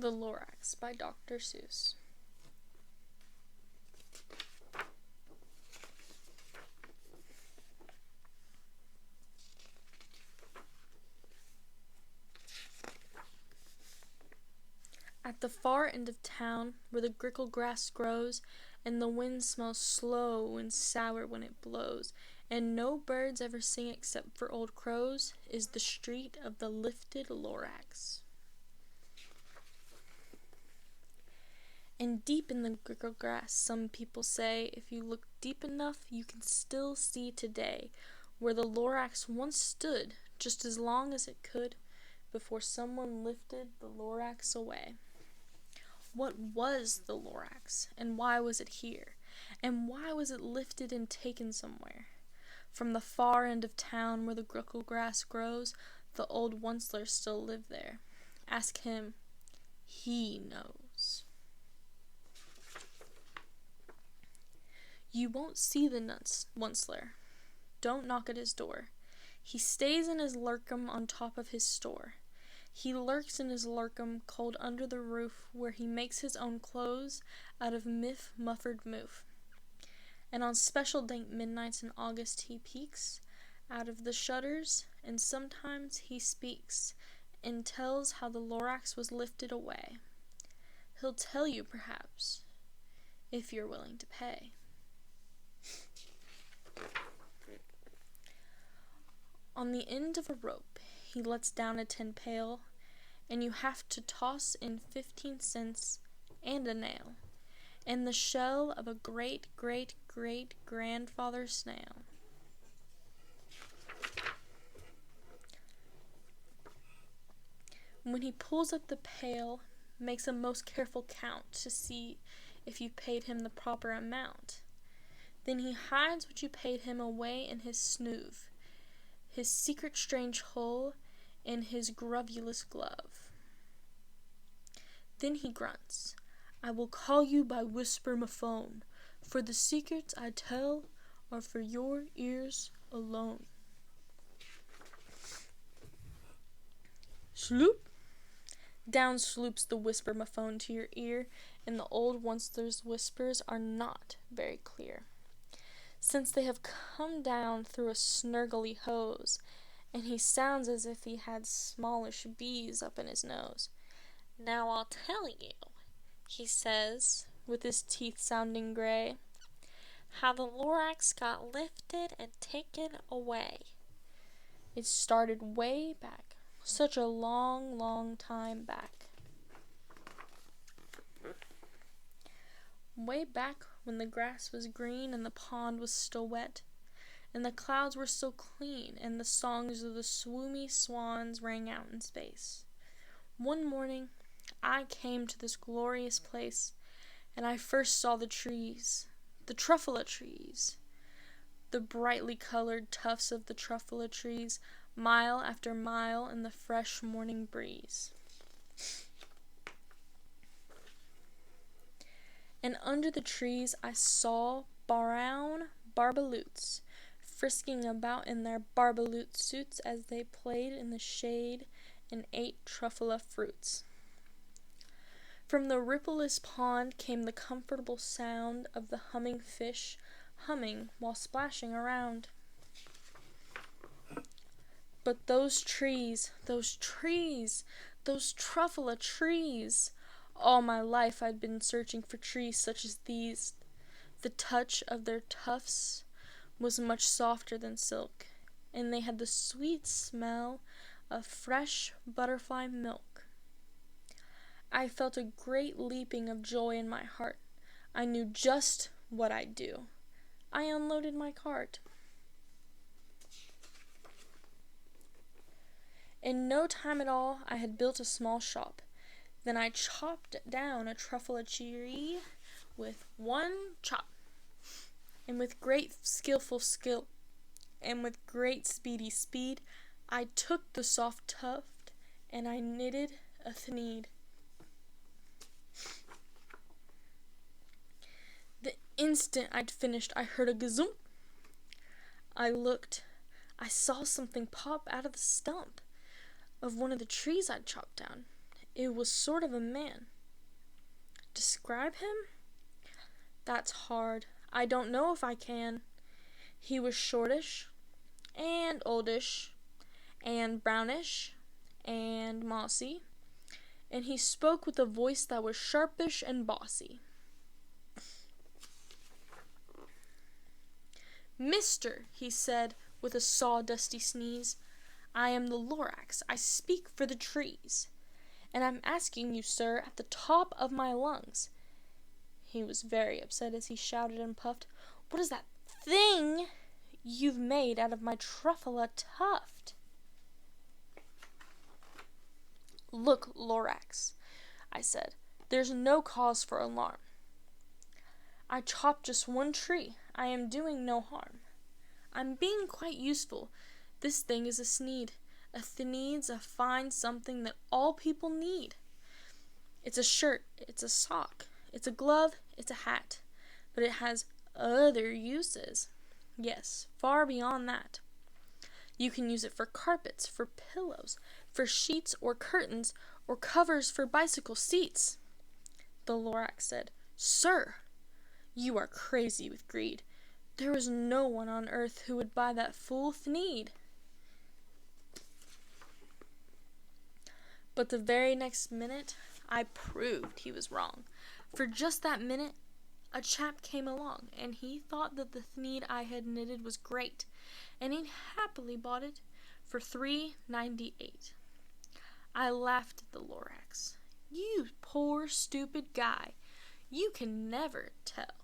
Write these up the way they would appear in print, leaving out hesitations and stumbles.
The Lorax by Dr. Seuss. At the far end of town, where the grickle grass grows, and the wind smells slow and sour when it blows, and no birds ever sing except for old crows, is the street of the lifted Lorax. And deep in the grickle grass, some people say, if you look deep enough, you can still see today where the Lorax once stood, just as long as it could, before someone lifted the Lorax away. What was the Lorax, and why was it here? And why was it lifted and taken somewhere? From the far end of town where the grickle grass grows, the old Oncelers still live there. Ask him. He knows. You won't see the Onceler. Don't knock at his door. He stays in his lurkum on top of his store. He lurks in his lurkum cold under the roof, where he makes his own clothes out of muffered moof. And on special dank midnights in August he peeks out of the shutters, and sometimes he speaks and tells how the Lorax was lifted away. He'll tell you, perhaps, if you're willing to pay. On the end of a rope, he lets down a tin pail, and you have to toss in 15 cents and a nail, and the shell of a great-great-great-grandfather snail. When he pulls up the pail, makes a most careful count to see if you paid him the proper amount. Then he hides what you paid him away in his snoove, his secret strange hole, in his grovulous glove. Then he grunts, I will call you by whisper my phone, for the secrets I tell are for your ears alone. Sloop! Down sloops the whisper my phone to your ear, and the old Onceler's whispers are not very clear, since they have come down through a snurgly hose, and he sounds as if he had smallish bees up in his nose. Now I'll tell you, he says, with his teeth sounding gray, how the Lorax got lifted and taken away. It started way back, such a long, long time back. Way back when the grass was green and the pond was still wet, and the clouds were still clean, and the songs of the swoomy swans rang out in space. One morning, I came to this glorious place, and I first saw the trees, the truffula trees, the brightly colored tufts of the truffula trees, mile after mile in the fresh morning breeze. And under the trees I saw brown barbaloots, frisking about in their barbaloot suits as they played in the shade and ate truffula fruits. From the rippleless pond came the comfortable sound of the humming fish humming while splashing around. But those trees, those truffula trees! All my life I'd been searching for trees such as these. The touch of their tufts was much softer than silk, and they had the sweet smell of fresh butterfly milk. I felt a great leaping of joy in my heart. I knew just what I'd do. I unloaded my cart. In no time at all, I had built a small shop. Then I chopped down a truffula tree with one chop, and with great skillful skill, and with great speedy speed, I took the soft tuft, and I knitted a thneed. The instant I'd finished, I heard a gazoomp. I looked. I saw something pop out of the stump of one of the trees I'd chopped down. It was sort of a man. Describe him? That's hard. I don't know if I can. He was shortish, and oldish, and brownish, and mossy, and he spoke with a voice that was sharpish and bossy. "Mister," he said with a sawdusty sneeze, "I am the Lorax. I speak for the trees. And I'm asking you, sir, at the top of my lungs." He was very upset as he shouted and puffed, "What is that thing you've made out of my truffula tuft?" "Look, Lorax," I said, "there's no cause for alarm. I chopped just one tree. I am doing no harm. I'm being quite useful. This thing is a sneed. A thneed's a fine something that all people need. It's a shirt, it's a sock, it's a glove, it's a hat. But it has other uses. Yes, far beyond that. You can use it for carpets, for pillows, for sheets or curtains, or covers for bicycle seats." The Lorax said, "Sir, you are crazy with greed. There is no one on earth who would buy that fool thneed." But the very next minute, I proved he was wrong. For just that minute, a chap came along, and he thought that the thneed I had knitted was great, and he happily bought it for $3.98. I laughed at the Lorax. "You poor stupid guy. You can never tell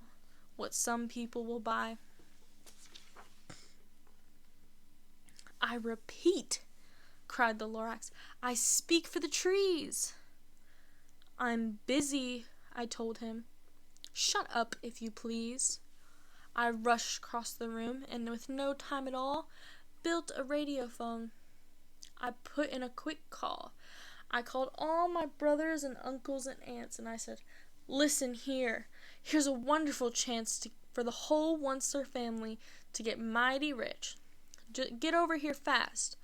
what some people will buy." "I repeat," cried the Lorax, "I speak for the trees." "I'm busy," I told him. "Shut up, if you please." I rushed across the room, and with no time at all, built a radiophone. I put in a quick call. I called all my brothers and uncles and aunts, and I said, "Listen here. Here's a wonderful chance for the whole Onceler family to get mighty rich. Get over here fast.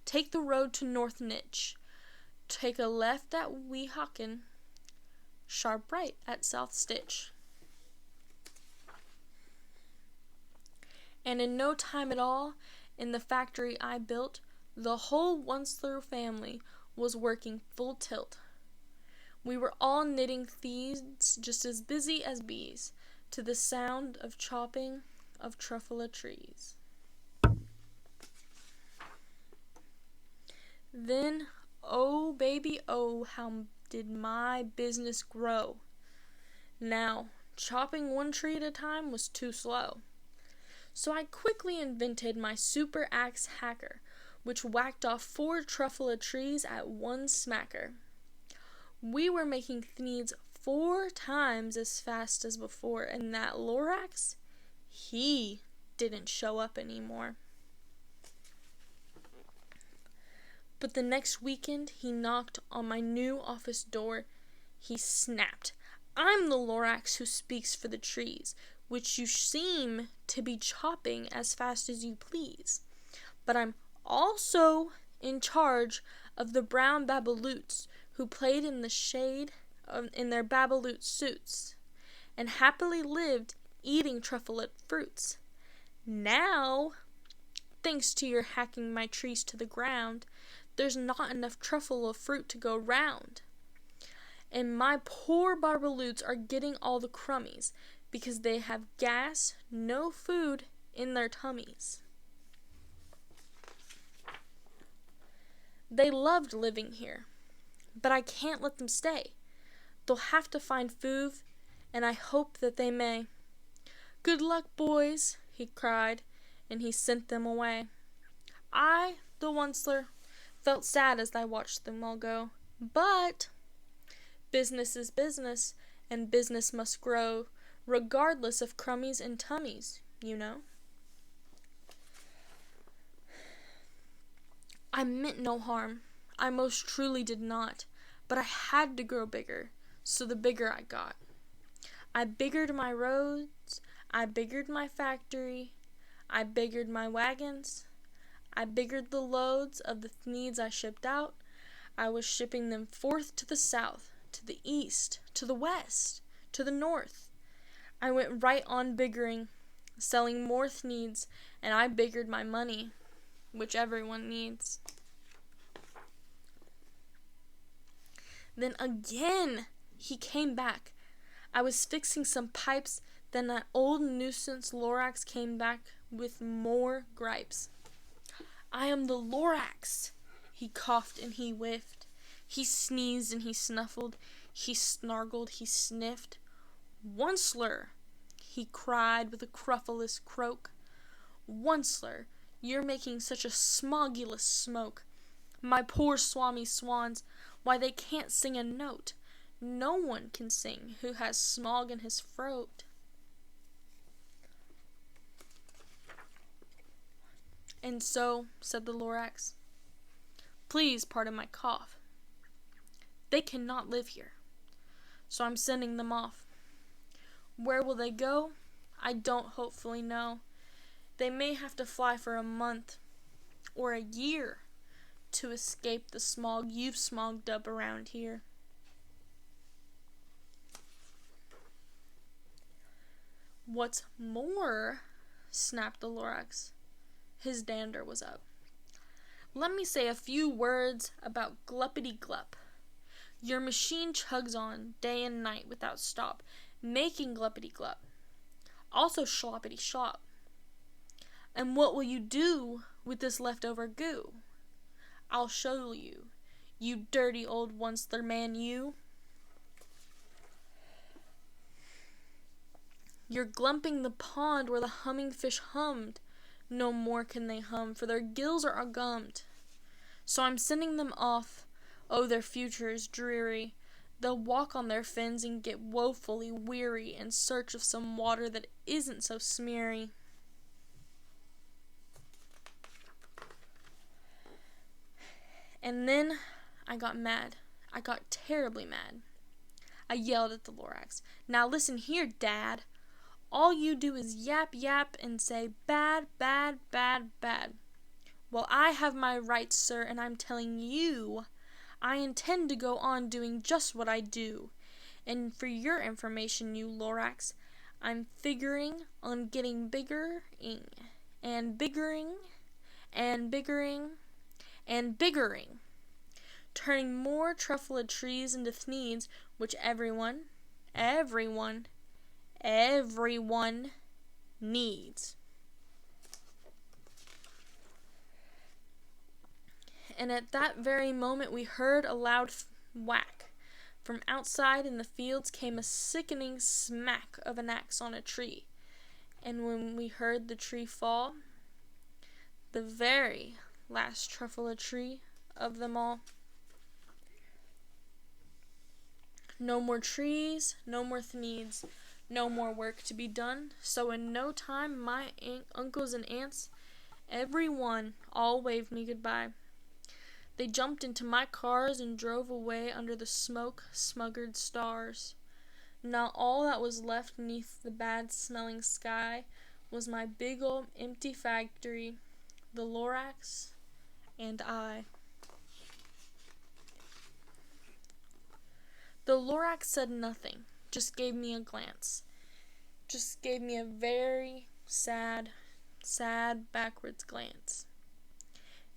Take the road to North Nitch. Take a left at Weehawken. Sharp right at South Stitch." And in no time at all, in the factory I built, the whole Onceler family was working full tilt. We were all knitting threads just as busy as bees, to the sound of chopping of truffula trees. Then, oh baby, oh, how did my business grow. Now, chopping one tree at a time was too slow. So I quickly invented my super axe hacker, which whacked off 4 truffula trees at one smacker. We were making thneeds 4 times as fast as before, and that Lorax, he didn't show up anymore. But the next weekend, he knocked on my new office door. He snapped, "I'm the Lorax who speaks for the trees, which you seem to be chopping as fast as you please. But I'm also in charge of the brown babaloots who played in the shade in their babaloot suits, and happily lived eating trufflet fruits. Now, thanks to your hacking my trees to the ground, there's not enough truffle of fruit to go round. And my poor barbaloots are getting all the crummies, because they have gas, no food in their tummies." They loved living here, but I can't let them stay. They'll have to find food, and I hope that they may. "Good luck, boys," he cried, and he sent them away. I, the Onceler, felt sad as I watched them all go, but business is business, and business must grow, regardless of crummies and tummies, you know. I meant no harm. I most truly did not. But I had to grow bigger, so the bigger I got. I biggered my roads, I biggered my factory, I biggered my wagons, I biggered the loads of the thneeds I shipped out, I was shipping them forth to the south, to the east, to the west, to the north. I went right on biggering, selling more needs, and I biggered my money, which everyone needs. Then again, he came back. I was fixing some pipes, then that old nuisance Lorax came back with more gripes. I am the Lorax. He coughed and he whiffed. He sneezed and he snuffled. He snargled, he sniffed. Onceler, he cried with a cruffulous croak. Onceler, you're making such a smogulous smoke. My poor swami swans, why they can't sing a note. No one can sing who has smog in his throat. And so, said the Lorax, please pardon my cough. They cannot live here, so I'm sending them off. Where will they go? I don't hopefully know. They may have to fly for a month or a year to escape the smog you've smogged up around here. What's more, snapped the Lorax. His dander was up. Let me say a few words about gluppity-glup. Your machine chugs on day and night without stop, making gluppity-glup. Also sloppity-slop. And what will you do with this leftover goo? I'll show you, you dirty old onceler man, you. You're glumping the pond where the humming fish hummed. No more can they hum, for their gills are gummed. So I'm sending them off. Oh, their future is dreary. They'll walk on their fins and get woefully weary in search of some water that isn't so smeary. And then I got mad. I got terribly mad. I yelled at the Lorax. Now listen here, Dad. All you do is yap, yap, and say bad, bad, bad, bad. Well, I have my rights, sir, and I'm telling you, I intend to go on doing just what I do. And for your information, you Lorax, I'm figuring on getting biggering, and biggering, and biggering, and biggering, turning more truffled trees into thneeds, which everyone needs. And at that very moment we heard a loud whack. From outside in the fields came a sickening smack of an axe on a tree. And when we heard the tree fall, the very last truffled tree of them all. No more trees, no more thneeds, no more work to be done. So in no time my uncles and aunts, every one, all waved me goodbye. They jumped into my cars and drove away under the smoke-smuggered stars. Now all that was left neath the bad-smelling sky was my big old empty factory, the Lorax, and I. The Lorax said nothing, just gave me a glance. Just gave me a very sad backwards glance.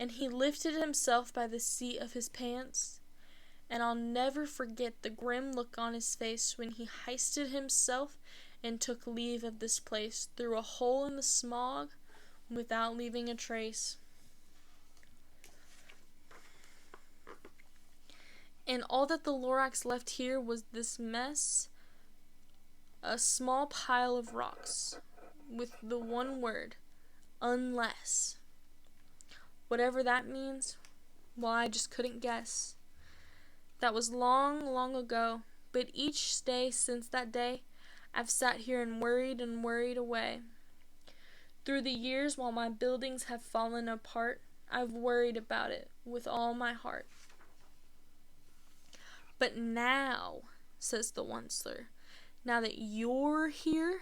And he lifted himself by the seat of his pants, and I'll never forget the grim look on his face when he heisted himself and took leave of this place through a hole in the smog without leaving a trace. And all that the Lorax left here was this mess, a small pile of rocks, with the one word, unless. Whatever that means, well, I just couldn't guess. That was long, long ago, but each day since that day, I've sat here and worried away. Through the years, while my buildings have fallen apart, I've worried about it with all my heart. But now, says the Onceler, now that you're here,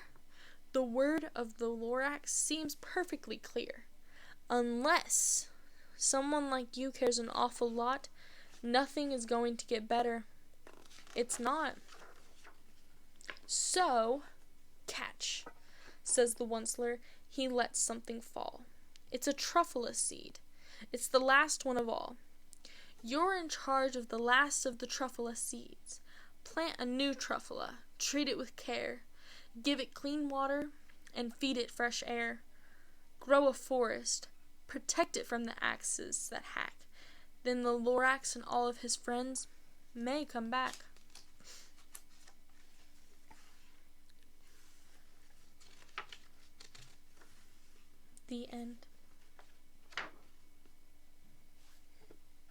the word of the Lorax seems perfectly clear. Unless someone like you cares an awful lot Nothing is going to get better. It's not. So, catch, says the Onceler. He lets something fall. It's a truffula seed. It's the last one of all. You're in charge of the last of the truffula seeds. Plant a new truffula. Treat it with care. Give it clean water and feed it fresh air. Grow a forest. Protect it from the axes that hack. Then the Lorax and all of his friends may come back. The end.